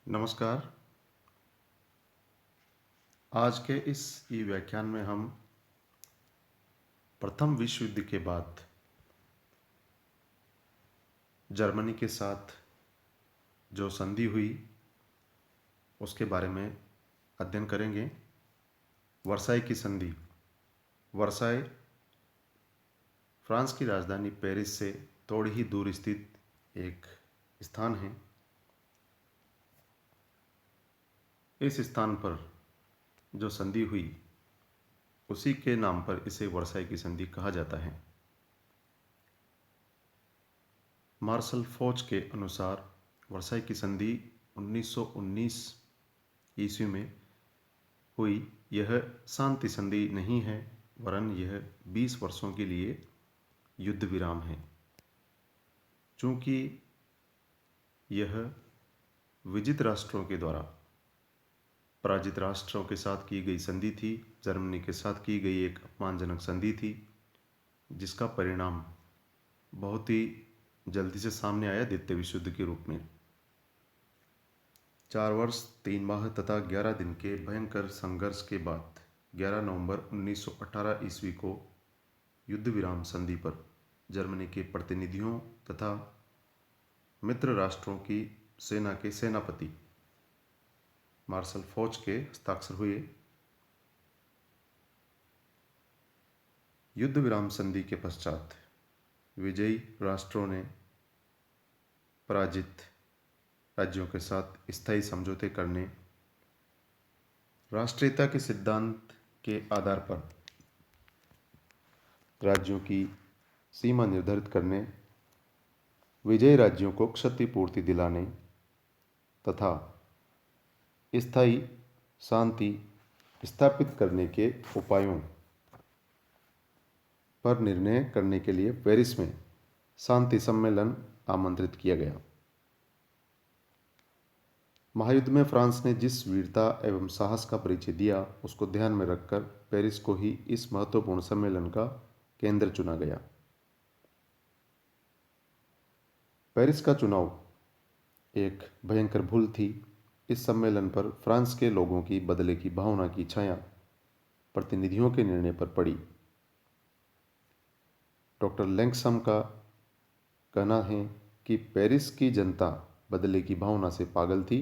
नमस्कार। आज के इस ई व्याख्यान में हम प्रथम विश्व युद्ध के बाद जर्मनी के साथ जो संधि हुई उसके बारे में अध्ययन करेंगे। वर्साई की संधि। वर्साई फ्रांस की राजधानी पेरिस से थोड़ी ही दूर स्थित एक स्थान है। इस स्थान पर जो संधि हुई उसी के नाम पर इसे वर्साई की संधि कहा जाता है। मार्शल फोच के अनुसार वर्साई की संधि 1919 ईस्वी में हुई। यह शांति संधि नहीं है, वरन यह 20 वर्षों के लिए युद्ध विराम है। चूंकि यह विजित राष्ट्रों के द्वारा पराजित राष्ट्रों के साथ की गई संधि थी, जर्मनी के साथ की गई एक अपमानजनक संधि थी, जिसका परिणाम बहुत ही जल्दी से सामने आया द्वितीय विश्व युद्ध के रूप में। 4 वर्ष 3 माह तथा 11 दिन के भयंकर संघर्ष के बाद 11 नवंबर 1918 ईस्वी को युद्ध विराम संधि पर जर्मनी के प्रतिनिधियों तथा मित्र राष्ट्रों की सेना के सेनापति मार्शल फोच के हस्ताक्षर हुए। युद्ध विराम संधि के पश्चात विजयी राष्ट्रों ने पराजित राज्यों के साथ स्थायी समझौते करने, राष्ट्रीयता के सिद्धांत के आधार पर राज्यों की सीमा निर्धारित करने, विजयी राज्यों को क्षतिपूर्ति दिलाने तथा स्थायी शांति स्थापित करने के उपायों पर निर्णय करने के लिए पेरिस में शांति सम्मेलन आमंत्रित किया गया। महायुद्ध में फ्रांस ने जिस वीरता एवं साहस का परिचय दिया, उसको ध्यान में रखकर पेरिस को ही इस महत्वपूर्ण सम्मेलन का केंद्र चुना गया। पेरिस का चुनाव एक भयंकर भूल थी। इस सम्मेलन पर फ्रांस के लोगों की बदले की भावना की छाया प्रतिनिधियों के निर्णय पर पड़ी। डॉक्टर लैंगसम का कहना है कि पेरिस की जनता बदले की भावना से पागल थी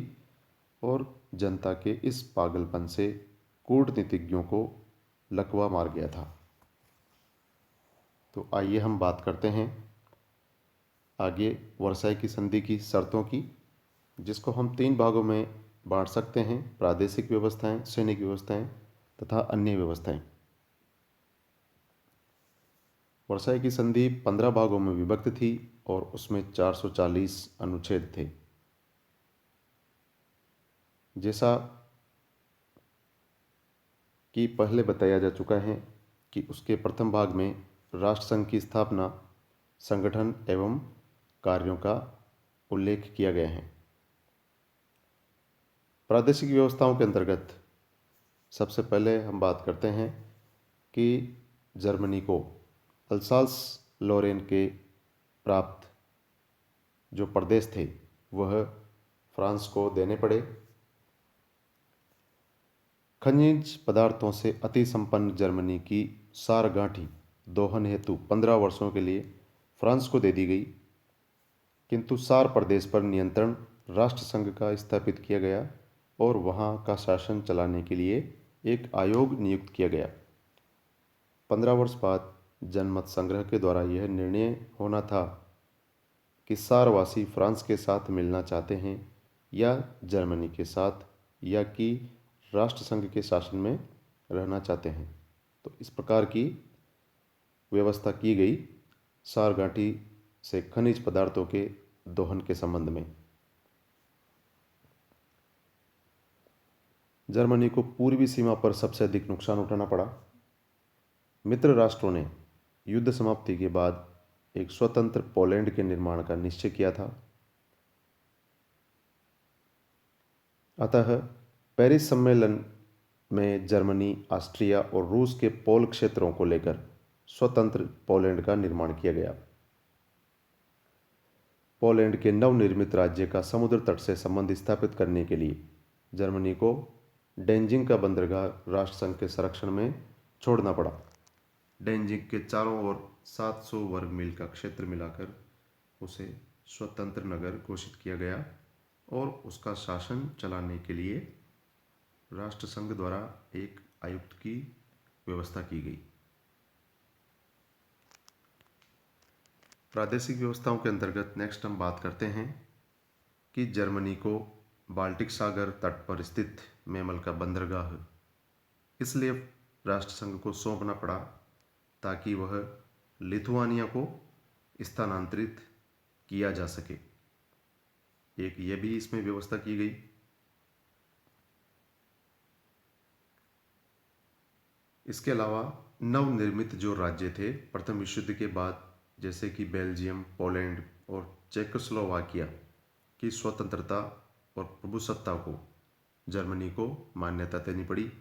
और जनता के इस पागलपन से कूटनीतिज्ञों को लकवा मार गया था। तो आइए हम बात करते हैं आगे वर्साई की संधि की शर्तों की, जिसको हम 3 भागों में बांट सकते हैं: प्रादेशिक व्यवस्थाएं, सैनिक व्यवस्थाएं तथा अन्य व्यवस्थाएं। वर्साई की संधि 15 भागों में विभक्त थी और उसमें 440 अनुच्छेद थे। जैसा कि पहले बताया जा चुका है कि उसके प्रथम भाग में राष्ट्रसंघ की स्थापना, संगठन एवं कार्यों का उल्लेख किया गया है। प्रादेशिक व्यवस्थाओं के अंतर्गत सबसे पहले हम बात करते हैं कि जर्मनी को अल्सास लोरेन के प्राप्त जो प्रदेश थे वह फ्रांस को देने पड़े। खनिज पदार्थों से अति संपन्न जर्मनी की सारगांठी दोहन हेतु 15 वर्षों के लिए फ्रांस को दे दी गई, किंतु सार प्रदेश पर नियंत्रण राष्ट्रसंघ का स्थापित किया गया और वहां का शासन चलाने के लिए एक आयोग नियुक्त किया गया। 15 वर्ष बाद जनमत संग्रह के द्वारा यह निर्णय होना था कि सारवासी फ्रांस के साथ मिलना चाहते हैं या जर्मनी के साथ, या कि राष्ट्रसंघ के शासन में रहना चाहते हैं। तो इस प्रकार की व्यवस्था की गई सारगांठी से खनिज पदार्थों के दोहन के संबंध में। जर्मनी को पूर्वी सीमा पर सबसे अधिक नुकसान उठाना पड़ा। मित्र राष्ट्रों ने युद्ध समाप्ति के बाद एक स्वतंत्र पोलैंड के निर्माण का निश्चय किया था। अतः पेरिस सम्मेलन में जर्मनी, ऑस्ट्रिया और रूस के पोल क्षेत्रों को लेकर स्वतंत्र पोलैंड का निर्माण किया गया। पोलैंड के नवनिर्मित राज्य का समुद्र तट से संबंध स्थापित करने के लिए जर्मनी को डेंजिंग का बंदरगाह राष्ट्रसंघ के संरक्षण में छोड़ना पड़ा। डेंजिंग के चारों ओर 700 वर्ग मील का क्षेत्र मिलाकर उसे स्वतंत्र नगर घोषित किया गया और उसका शासन चलाने के लिए राष्ट्रसंघ द्वारा एक आयुक्त की व्यवस्था की गई। प्रादेशिक व्यवस्थाओं के अंतर्गत नेक्स्ट हम बात करते हैं कि जर्मनी को बाल्टिक सागर तट पर स्थित मेमल का बंदरगाह इसलिए राष्ट्रसंघ को सौंपना पड़ा ताकि वह लिथुआनिया को स्थानांतरित किया जा सके। एक ये भी इसमें व्यवस्था की गई। इसके अलावा नवनिर्मित जो राज्य थे प्रथम विश्व युद्ध के बाद, जैसे कि बेल्जियम, पोलैंड और चेकोस्लोवाकिया की स्वतंत्रता और प्रभुसत्ता को जर्मनी को मान्यता देनी पड़ी।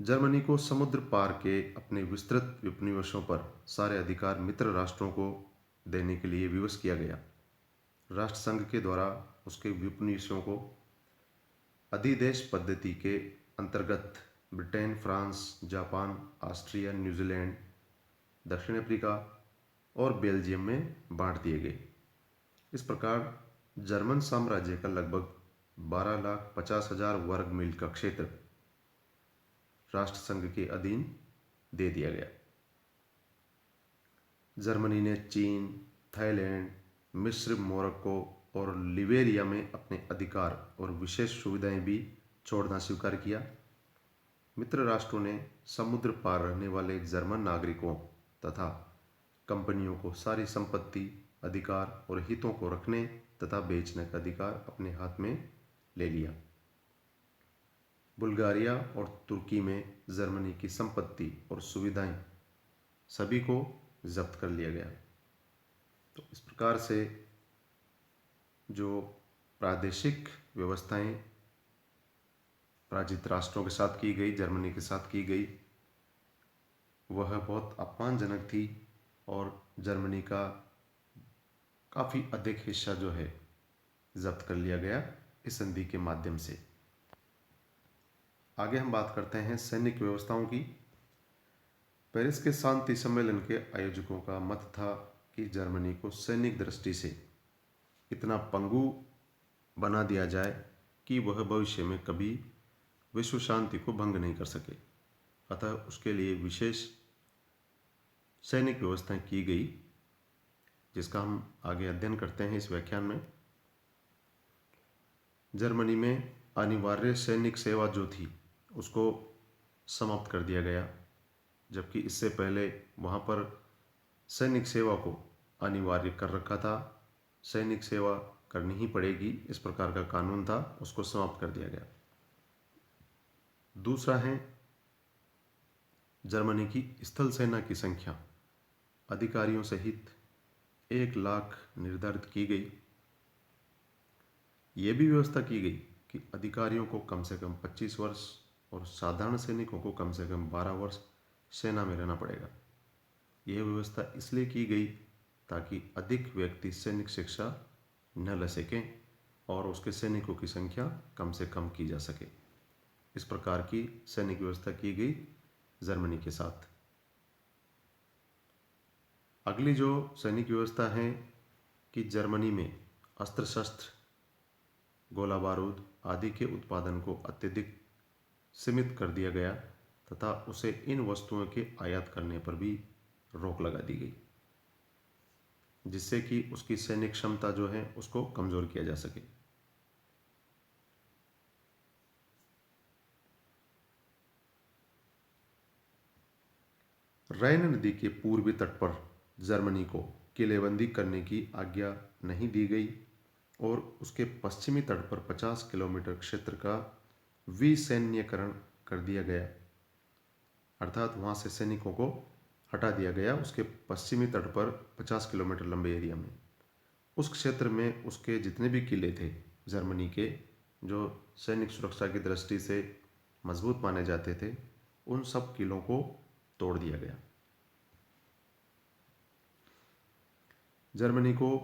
जर्मनी को समुद्र पार के अपने विस्तृत उपनिवेशों पर सारे अधिकार मित्र राष्ट्रों को देने के लिए विवश किया गया। राष्ट्रसंघ के द्वारा उसके उपनिवेशों को अधिदेश पद्धति के अंतर्गत Britain, France, Japan, Austria, New Zealand, दक्षिण अफ्रीका और बेल्जियम में बांट दिए गए। इस प्रकार जर्मन साम्राज्य का लगभग 12,50,000 वर्ग मील का क्षेत्र राष्ट्रसंघ के अधीन दे दिया गया। जर्मनी ने चीन, थाईलैंड, मिस्र, मोरक्को और लिबेरिया में अपने अधिकार और विशेष सुविधाएं भी छोड़ना स्वीकार किया। मित्र राष्ट्रों ने समुद्र पार रहने वाले जर्मन नागरिकों तथा कंपनियों को सारी संपत्ति, अधिकार और हितों को रखने तथा बेचने का अधिकार अपने हाथ में ले लिया। बुल्गारिया और तुर्की में जर्मनी की संपत्ति और सुविधाएं सभी को जब्त कर लिया गया। तो इस प्रकार से जो प्रादेशिक व्यवस्थाएं पराजित राष्ट्रों के साथ की गई, जर्मनी के साथ की गई, वह बहुत अपमानजनक थी और जर्मनी का काफ़ी अधिक हिस्सा जो है जब्त कर लिया गया इस संधि के माध्यम से। आगे हम बात करते हैं सैनिक व्यवस्थाओं की। पेरिस के शांति सम्मेलन के आयोजकों का मत था कि जर्मनी को सैनिक दृष्टि से इतना पंगु बना दिया जाए कि वह भविष्य में कभी विश्व शांति को भंग नहीं कर सके। अतः उसके लिए विशेष सैनिक व्यवस्थाएं की गई, जिसका हम आगे अध्ययन करते हैं इस व्याख्यान में। जर्मनी में अनिवार्य सैनिक सेवा जो थी उसको समाप्त कर दिया गया, जबकि इससे पहले वहाँ पर सैनिक सेवा को अनिवार्य कर रखा था। सैनिक सेवा करनी ही पड़ेगी, इस प्रकार का कानून था, उसको समाप्त कर दिया गया। दूसरा है जर्मनी की स्थल सेना की संख्या अधिकारियों सहित 1 लाख निर्धारित की गई। यह भी व्यवस्था की गई कि अधिकारियों को कम से कम 25 वर्ष और साधारण सैनिकों को कम से कम 12 वर्ष सेना में रहना पड़ेगा। यह व्यवस्था इसलिए की गई ताकि अधिक व्यक्ति सैनिक शिक्षा न ले सकें और उसके सैनिकों की संख्या कम से कम की जा सके। इस प्रकार की सैनिक व्यवस्था की गई जर्मनी के साथ। अगली जो सैनिक व्यवस्था है कि जर्मनी में अस्त्र शस्त्र, गोला बारूद आदि के उत्पादन को अत्यधिक सीमित कर दिया गया तथा उसे इन वस्तुओं के आयात करने पर भी रोक लगा दी गई, जिससे कि उसकी सैनिक क्षमता जो है उसको कमजोर किया जा सके। रैन नदी के पूर्वी तट पर जर्मनी को किलेबंदी करने की आज्ञा नहीं दी गई और उसके पश्चिमी तट पर 50 किलोमीटर क्षेत्र का विसैन्यकरण कर दिया गया, अर्थात वहाँ से सैनिकों को हटा दिया गया। उसके पश्चिमी तट पर 50 किलोमीटर लंबे एरिया में, उस क्षेत्र में उसके जितने भी किले थे जर्मनी के, जो सैनिक सुरक्षा की दृष्टि से मजबूत माने जाते थे, उन सब किलों को तोड़ दिया गया। जर्मनी को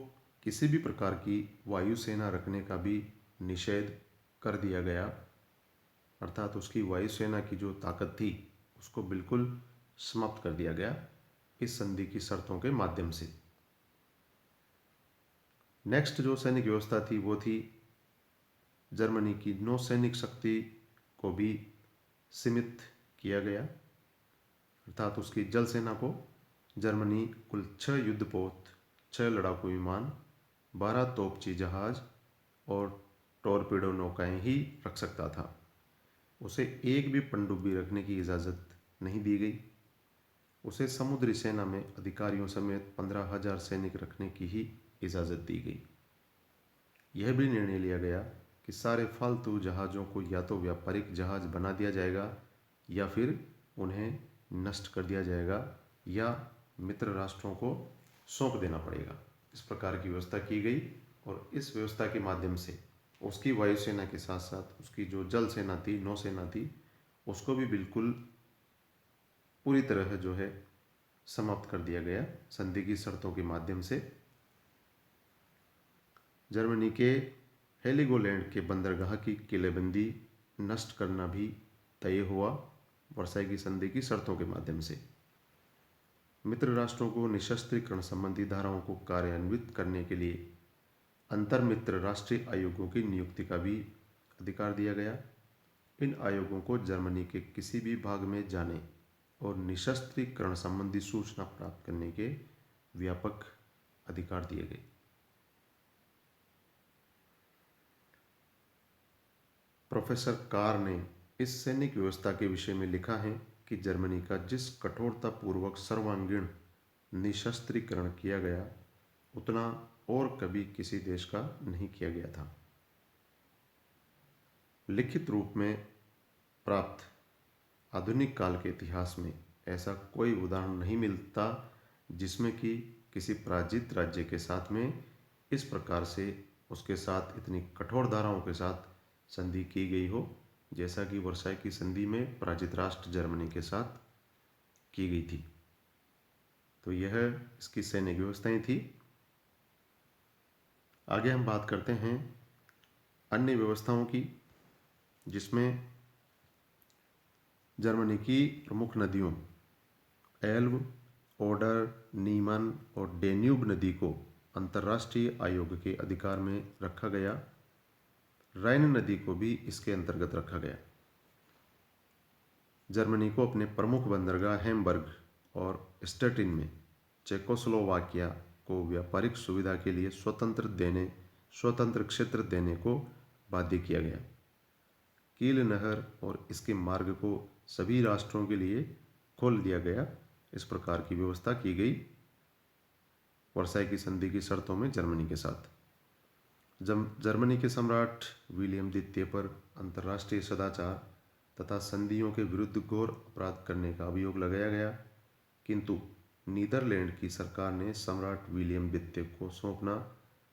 किसी भी प्रकार की वायुसेना रखने का भी निषेध कर दिया गया, अर्थात उसकी वायुसेना की जो ताकत थी उसको बिल्कुल समाप्त कर दिया गया इस संधि की शर्तों के माध्यम से। नेक्स्ट जो सैनिक व्यवस्था थी वो थी जर्मनी की नौसैनिक शक्ति को भी सीमित किया गया, अर्थात उसकी जल सेना को जर्मनी कुल 6 युद्धपोत, 6 लड़ाकू विमान, 12 तोपची जहाज और टॉरपीडो नौकाएं ही रख सकता था। उसे एक भी पनडुब्बी रखने की इजाज़त नहीं दी गई। उसे समुद्री सेना में अधिकारियों समेत 15,000 सैनिक रखने की ही इजाज़त दी गई। यह भी निर्णय लिया गया कि सारे फालतू जहाज़ों को या तो व्यापारिक जहाज बना दिया जाएगा या फिर उन्हें नष्ट कर दिया जाएगा या मित्र राष्ट्रों को सौंप देना पड़ेगा। इस प्रकार की व्यवस्था की गई और इस व्यवस्था के माध्यम से उसकी वायुसेना के साथ साथ उसकी जो जल सेना थी, नौसेना थी, उसको भी बिल्कुल पूरी तरह जो है समाप्त कर दिया गया संधि की शर्तों के माध्यम से। जर्मनी के हेलिगोलैंड के बंदरगाह की किलेबंदी नष्ट करना भी तय हुआ वर्साई की संधि की शर्तों के माध्यम से। मित्र राष्ट्रों को निशस्त्रीकरण संबंधी धाराओं को कार्यान्वित करने के लिए अंतर मित्र राष्ट्रीय आयोगों की नियुक्ति का भी अधिकार दिया गया। इन आयोगों को जर्मनी के किसी भी भाग में जाने और निशस्त्रीकरण संबंधी सूचना प्राप्त करने के व्यापक अधिकार दिए गए। प्रोफेसर कार ने इस सैनिक व्यवस्था के विषय में लिखा है कि जर्मनी का जिस कठोरतापूर्वक सर्वांगीण निशस्त्रीकरण किया गया उतना और कभी किसी देश का नहीं किया गया था। लिखित रूप में प्राप्त आधुनिक काल के इतिहास में ऐसा कोई उदाहरण नहीं मिलता जिसमें कि किसी पराजित राज्य के साथ में इस प्रकार से उसके साथ इतनी कठोर धाराओं के साथ संधि की गई हो जैसा कि वर्साई की संधि में पराजित राष्ट्र जर्मनी के साथ की गई थी। तो यह इसकी सैनिक व्यवस्थाएं थी। आगे हम बात करते हैं अन्य व्यवस्थाओं की, जिसमें जर्मनी की प्रमुख नदियों एल्ब, ओडर, नीमन और डेन्यूब नदी को अंतर्राष्ट्रीय आयोग के अधिकार में रखा गया। राइन नदी को भी इसके अंतर्गत रखा गया। जर्मनी को अपने प्रमुख बंदरगाह हैम्बर्ग और स्टेटिन में चेकोस्लोवाकिया को व्यापारिक सुविधा के लिए स्वतंत्र क्षेत्र देने को बाध्य किया गया। कील नहर और इसके मार्ग को सभी राष्ट्रों के लिए खोल दिया गया। इस प्रकार की व्यवस्था की गई वर्साई की संधि की शर्तों में जर्मनी के साथ। जब जर्मनी के सम्राट विलियम द्वितीय पर अंतर्राष्ट्रीय सदाचार तथा संधियों के विरुद्ध घोर अपराध करने का अभियोग लगाया गया, किंतु नीदरलैंड की सरकार ने सम्राट विलियम द्वितीय को सौंपना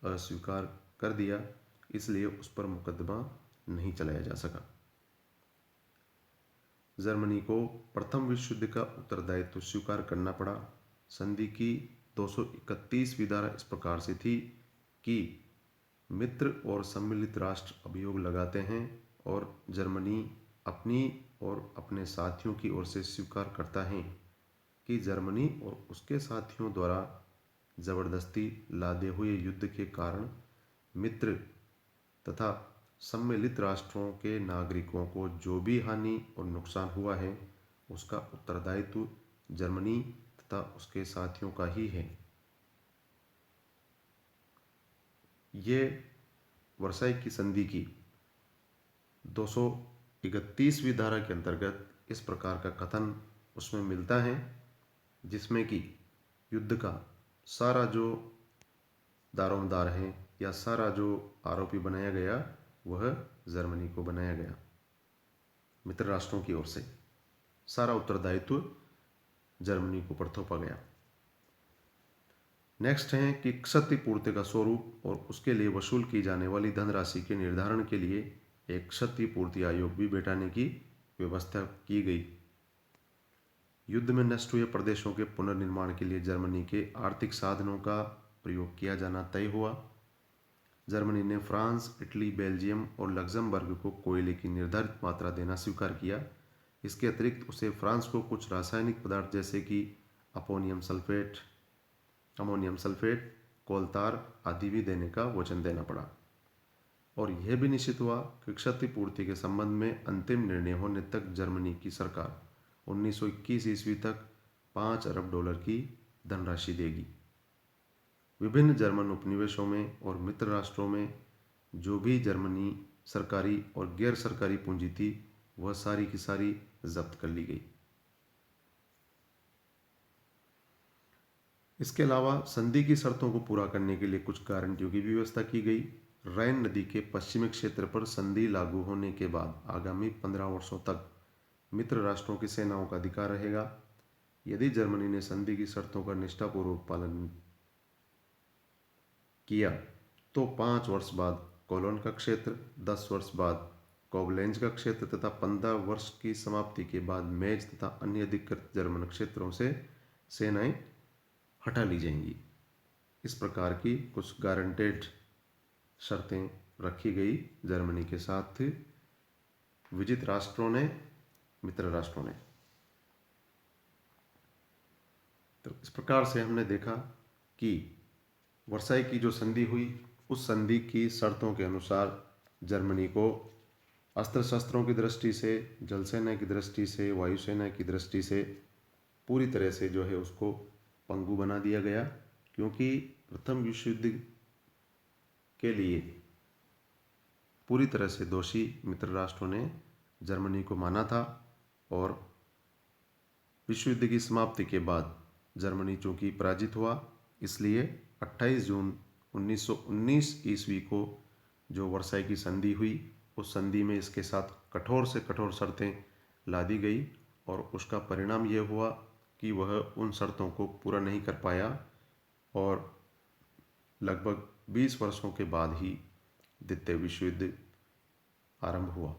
अस्वीकार कर दिया, इसलिए उस पर मुकदमा नहीं चलाया जा सका। जर्मनी को प्रथम विश्व युद्ध का उत्तरदायित्व स्वीकार करना पड़ा। संधि की 231वीं धारा इस प्रकार से थी कि मित्र और सम्मिलित राष्ट्र अभियोग लगाते हैं और जर्मनी अपनी और अपने साथियों की ओर से स्वीकार करता है कि जर्मनी और उसके साथियों द्वारा जबरदस्ती लादे हुए युद्ध के कारण मित्र तथा सम्मिलित राष्ट्रों के नागरिकों को जो भी हानि और नुकसान हुआ है उसका उत्तरदायित्व जर्मनी तथा उसके साथियों का ही है। ये वर्साई की संधि की 231वीं धारा के अंतर्गत इस प्रकार का कथन उसमें मिलता है, जिसमें कि युद्ध का सारा जो दारोमदार है या सारा जो आरोपी बनाया गया वह जर्मनी को बनाया गया। मित्र राष्ट्रों की ओर से सारा उत्तरदायित्व जर्मनी को पर थोपा गया। नेक्स्ट है कि क्षतिपूर्ति का स्वरूप और उसके लिए वसूल की जाने वाली धनराशि के निर्धारण के लिए एक क्षतिपूर्ति आयोग भी बैठाने की व्यवस्था की गई। युद्ध में नष्ट हुए प्रदेशों के पुनर्निर्माण के लिए जर्मनी के आर्थिक साधनों का प्रयोग किया जाना तय हुआ। जर्मनी ने फ्रांस, इटली, बेल्जियम और लग्जमबर्ग को कोयले की निर्धारित मात्रा देना स्वीकार किया। इसके अतिरिक्त उसे फ्रांस को कुछ रासायनिक पदार्थ जैसे कि अमोनियम सल्फेट, कोलतार आदि भी देने का वचन देना पड़ा। और यह भी निश्चित हुआ कि क्षतिपूर्ति के संबंध में अंतिम निर्णय होने तक जर्मनी की सरकार 1921 ईस्वी तक $5 अरब की धनराशि देगी। विभिन्न जर्मन उपनिवेशों में और मित्र राष्ट्रों में जो भी जर्मनी सरकारी और गैर सरकारी पूंजी थी वह सारी की सारी जब्त कर ली गई। इसके अलावा संधि की शर्तों को पूरा करने के लिए कुछ गारंटियों की व्यवस्था की गई। राइन नदी के पश्चिमी क्षेत्र पर संधि लागू होने के बाद आगामी 15 वर्षों तक मित्र राष्ट्रों की सेनाओं का अधिकार रहेगा। यदि जर्मनी ने संधि की शर्तों का निष्ठापूर्वक पालन किया तो 5 वर्ष बाद कोलोन का क्षेत्र, 10 वर्ष बाद कोबलेंज का क्षेत्र तथा 15 वर्ष की समाप्ति के बाद मेज तथा अन्य अधिकृत जर्मन क्षेत्रों से सेनाएं हटा ली जाएंगी। इस प्रकार की कुछ गारंटेड शर्तें रखी गई जर्मनी के साथ विजित राष्ट्रों ने, मित्र राष्ट्रों ने। तो इस प्रकार से हमने देखा कि वर्साई की जो संधि हुई उस संधि की शर्तों के अनुसार जर्मनी को अस्त्र शस्त्रों की दृष्टि से, जल सेना की दृष्टि से, वायुसेना की दृष्टि से पूरी तरह से जो है उसको पंगु बना दिया गया, क्योंकि प्रथम विश्व युद्ध के लिए पूरी तरह से दोषी मित्र राष्ट्रों ने जर्मनी को माना था। और विश्व युद्ध की समाप्ति के बाद जर्मनी चूंकि पराजित हुआ, इसलिए 28 जून 1919 ईस्वी को जो वर्साई की संधि हुई उस संधि में इसके साथ कठोर से कठोर शर्तें ला दी गई और उसका परिणाम यह हुआ कि वह उन शर्तों को पूरा नहीं कर पाया और लगभग 20 वर्षों के बाद ही द्वितीय विश्व युद्ध आरंभ हुआ।